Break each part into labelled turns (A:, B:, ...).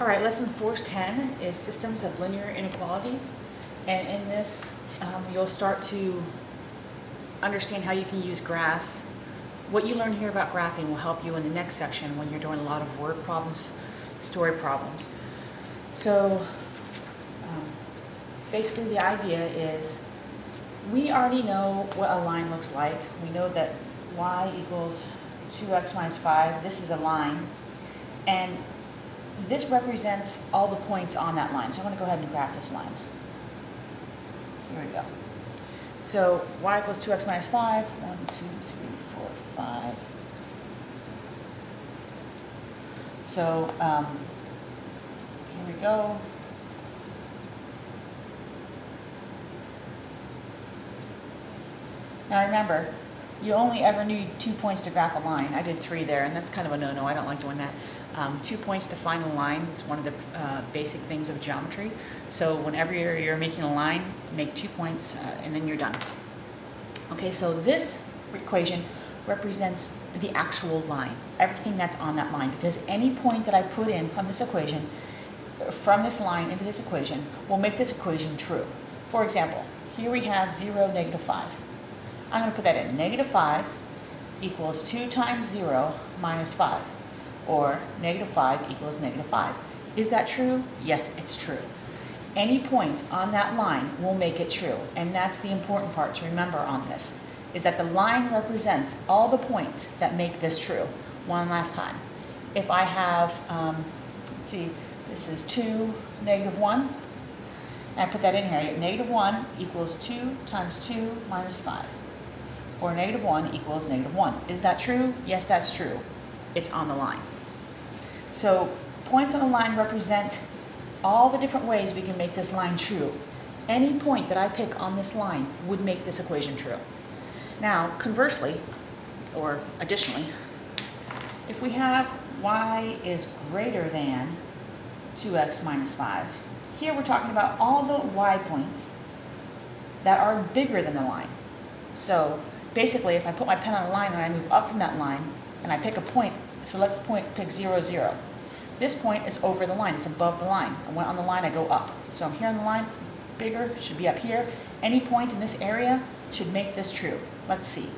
A: All right, lesson 410 is systems of linear inequalities. And in this, you'll start to understand how you can use graphs. What you learn here about graphing will help you in the next section when you're doing a lot of word problems, story problems. So basically the idea is we already know what a line looks like. We know that y equals 2x minus 5. This is a line. And this represents all the points on that line. So I'm going to go ahead and graph this line. Here we go. So y equals 2x minus 5. 1, 2, 3, 4, 5. So here we go. Now remember, you only ever need 2 points to graph a line. I did 3 there, and that's kind of a no-no. I don't like doing that. 2 points to find a line. It's one of the basic things of geometry. So whenever you're making a line, make 2 points, and then you're done. Okay, so this equation represents the actual line, everything that's on that line, because any point that I put in from this equation, from this line into this equation, will make this equation true. For example, here we have 0, negative 5. I'm going to put that in. Negative 5 equals 2 times 0 minus 5. Or negative 5 equals negative 5. Is that true? Yes, it's true. Any point on that line will make it true. And that's the important part to remember on this, is that the line represents all the points that make this true. One last time. If I have, let's see, this is 2, negative 1. And I put that in here. Negative 1 equals 2 times 2 minus 5. Or negative 1 equals negative 1. Is that true? Yes, that's true. It's on the line. So points on the line represent all the different ways we can make this line true. Any point that I pick on this line would make this equation true. Now, conversely, or additionally, if we have y is greater than 2x minus 5, here we're talking about all the y points that are bigger than the line. So basically, if I put my pen on a line and I move up from that line and I pick a point, so let's pick 0, 0. This point is over the line, it's above the line. And when on the line, I go up. So I'm here on the line, bigger, should be up here. Any point in this area should make this true. Let's see.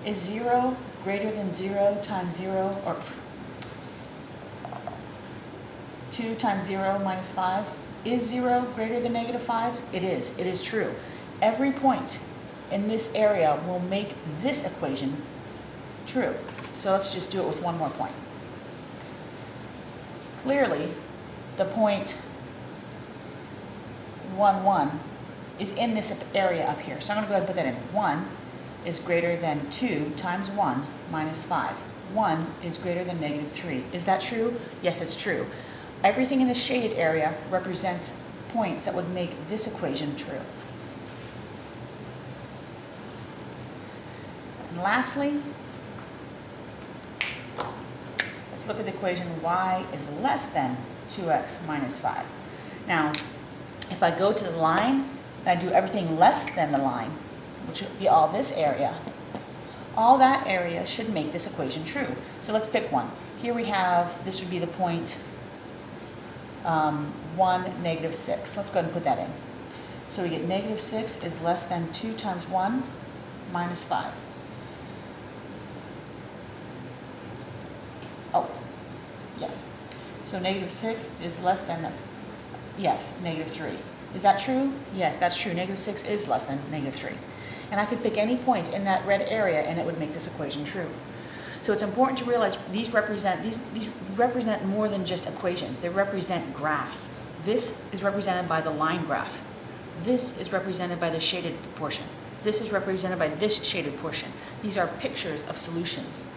A: Is 0 greater than 0 times 0, or 2 times 0 minus 5? Is 0 greater than negative 5? It is true. Every point in this area will make this equation true. So let's just do it with one more point. Clearly, the point 1, 1 is in this area up here. So I'm going to go ahead and put that in. 1 is greater than 2 times 1 minus 5. 1 is greater than negative 3. Is that true? Yes, it's true. Everything in the shaded area represents points that would make this equation true. And lastly, let's look at the equation y is less than 2x minus 5. Now, if I go to the line and I do everything less than the line, which would be all this area, all that area should make this equation true. So let's pick one. Here we have, this would be the point 1, negative 6. Let's go ahead and put that in. So we get negative 6 is less than 2 times 1 minus 5. Oh, yes. So negative 6 is less than, yes, negative 3. Is that true? Yes, that's true. Negative 6 is less than negative 3. And I could pick any point in that red area and it would make this equation true. So it's important to realize these represent more than just equations. They represent graphs. This is represented by the line graph. This is represented by the shaded portion. This is represented by this shaded portion. These are pictures of solutions.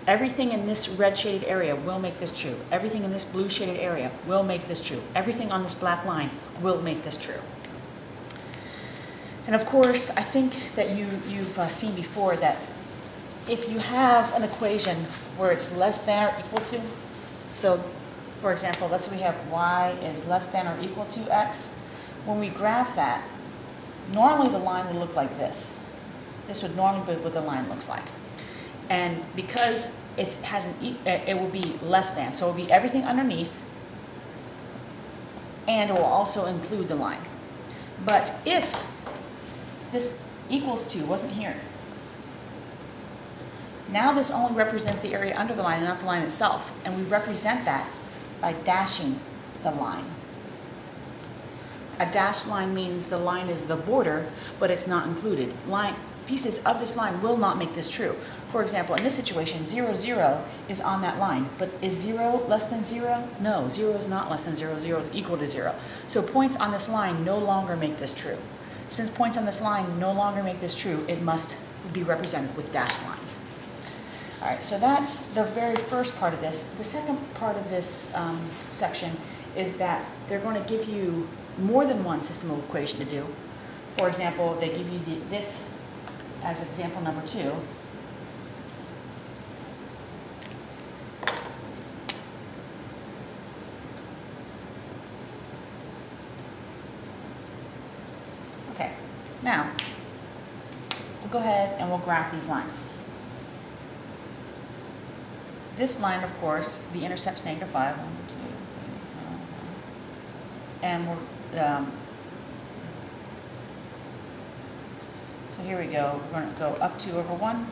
A: Everything in this red shaded area will make this true. Everything in this blue shaded area will make this true. Everything on this black line will make this true. And of course, I think that you've seen before that if you have an equation where it's less than or equal to, so for example, let's say we have y is less than or equal to x. When we graph that, normally the line would look like this. This would normally be what the line looks like. And because it will be less than, so it will be everything underneath and it will also include the line. But if this equals 2 wasn't here, now this only represents the area under the line and not the line itself, and we represent that by dashing the line. A dashed line means the line is the border, but it's not included. Pieces of this line will not make this true. For example, in this situation, 0, 0 is on that line, but is 0 less than 0? No, 0 is not less than 0, 0 is equal to 0. So points on this line no longer make this true. Since points on this line no longer make this true, it must be represented with dashed lines. All right, so that's the very first part of this. The second part of this section is that they're going to give you more than one system of equation to do. For example, they give you this as example number 2. Okay, now we'll go ahead and we'll graph these lines. This line, of course, the intercept's -5. 1, 2, 3, 4, 5. And we're so here we go. We're going to go up 2 over 1.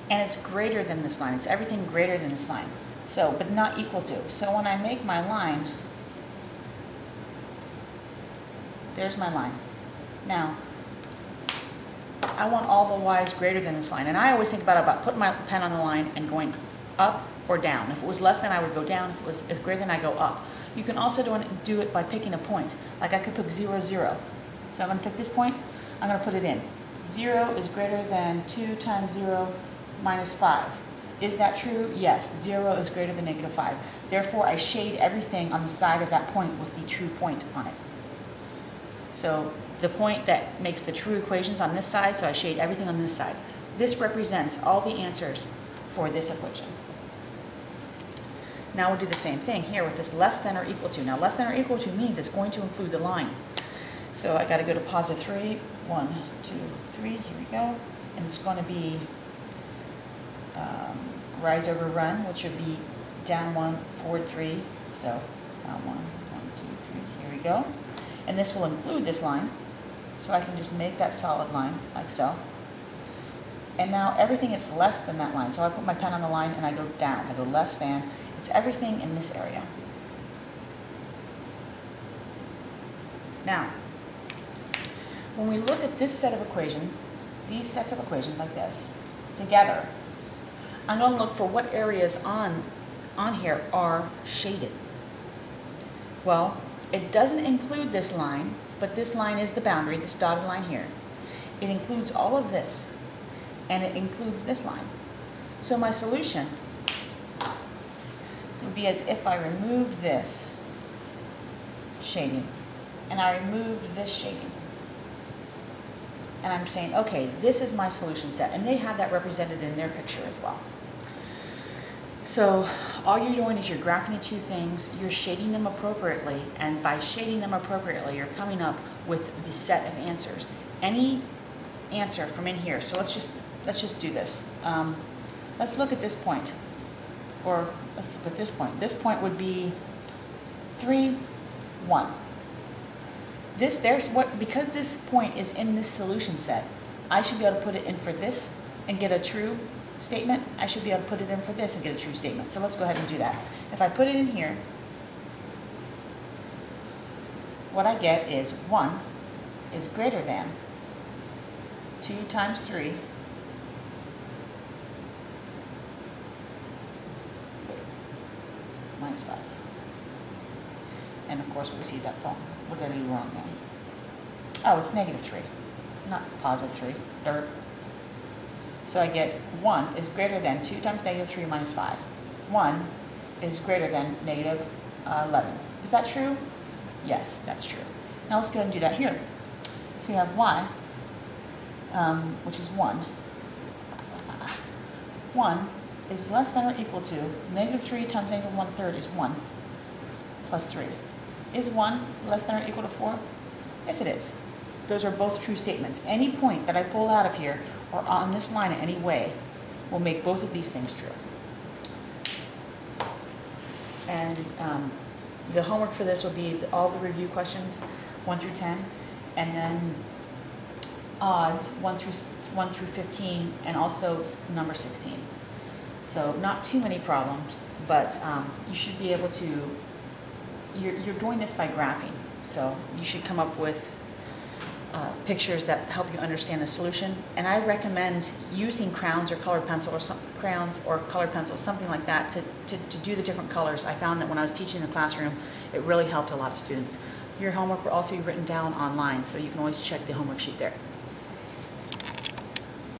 A: And it's greater than this line. It's everything greater than this line. So, but not equal to. So when I make my line, there's my line. Now, I want all the y's greater than this line. And I always think about putting my pen on the line and going up or down. If it was less than, I would go down. If it was greater than, I go up. You can also do it by picking a point. Like I could pick 0, 0. So I'm going to pick this point. I'm going to put it in. 0 is greater than 2 times 0 minus 5. Is that true? Yes. 0 is greater than -5. Therefore, I shade everything on the side of that point with the true point on it. So the point that makes the true equations on this side, so I shade everything on this side. This represents all the answers for this equation. Now we'll do the same thing here with this less than or equal to. Now less than or equal to means it's going to include the line. So I got to go to +3. 1, 2, 3. Here we go. And it's going to be rise over run, which would be down 1, forward 3. So down 1, 1, 2, 3. Here we go. And this will include this line. So I can just make that solid line like so. And now everything is less than that line. So I put my pen on the line and I go down. I go less than. It's everything in this area. Now, when we look at this set of equations, these sets of equations like this, together, I'm going to look for what areas on here are shaded. Well, it doesn't include this line, but this line is the boundary, this dotted line here. It includes all of this, and it includes this line. So my solution would be as if I removed this shading, and I removed this shading. And I'm saying, okay, this is my solution set, and they have that represented in their picture as well. So all you're doing is you're graphing the two things, you're shading them appropriately, and by shading them appropriately, you're coming up with the set of answers. Any answer from in here, so let's just do this. Let's look at this point, or let's look at this point. This point would be 3, 1. Because this point is in this solution set, I should be able to put it in for this and get a true statement. I should be able to put it in for this and get a true statement. So let's go ahead and do that. If I put it in here, what I get is 1 is greater than 2 times 3 minus 5. And of course, we see that wrong. What did I do wrong there? Oh, it's -3, not +3. Dirt. So I get 1 is greater than 2 times -3 minus 5. 1 is greater than -11. Is that true? Yes, that's true. Now let's go ahead and do that here. So we have y, which is 1. 1 is less than or equal to -3 times -1/3 is 1 plus 3. Is 1 less than or equal to 4? Yes, it is. Those are both true statements. Any point that I pull out of here or on this line in any way will make both of these things true. And The homework for this will be all the review questions, 1 through 10, and then odds, 1 through 15, and also number 16. So not too many problems, but you should be able to, you're doing this by graphing, so you should come up with pictures that help you understand the solution. And I recommend using crayons or colored pencil, or something like that to do the different colors. I found that when I was teaching in the classroom, it really helped a lot of students. Your homework will also be written down online, so you can always check the homework sheet there.